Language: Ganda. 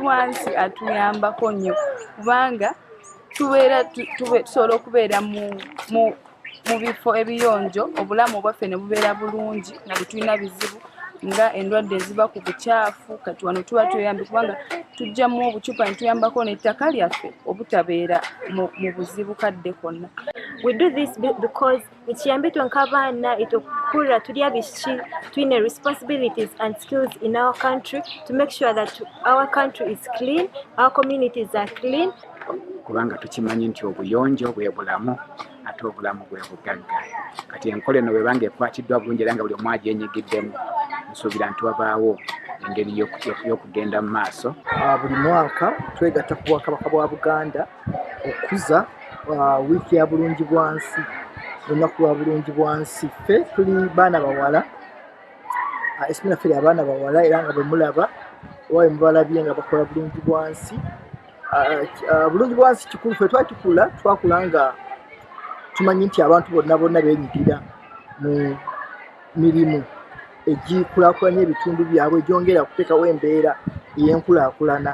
bwansi atuyambako nnyo kubanga tusobola okubeera mu bifo ebiyonjo, obulamu bwaffe ne bubeera bulungi nga tetulina bizibu nga endwadde eziba ku bukyafu. Kati wano tuba tweyambye kubanga tujjamu obucupa ne tuyambako n'ettaka lyaffe obutabeera mu buzibu kadde konna. We do this because ekiyambi nk'abaana okukura tuli abishiki twine responsibilities and skills in our country to make sure that our country is clean, our communities are clean. Kubanga tukimanyi nti obuyonjo bwe bulamu ate obulamu bwe bugagga. Kati enkola eno bwebanga ekwatiddwa bulungi era nga buli omu agyenyigiddemu, nsuubira nti wabaawo engeri y'okugenda mu maaso. Buli mwaka twegatta ku Bwakabaka bwa Buganda okuza wiiki ya bulungi bwansi, olunaku lwa bulungi bwansi. Ffe tuli baana bawala, esimu naffe abaana bawala, era nga bwe mulaba owaye mubalabye nga bakola bulungi bwansi. Bulungi bwansi kikulu. Ffe twakula nga tumanyi nti abantu bonna beenyigira mu mirimu egikulaakulanya ebitundu byabwe, egyongera okuteekawo embeera ey'enkulaakulana.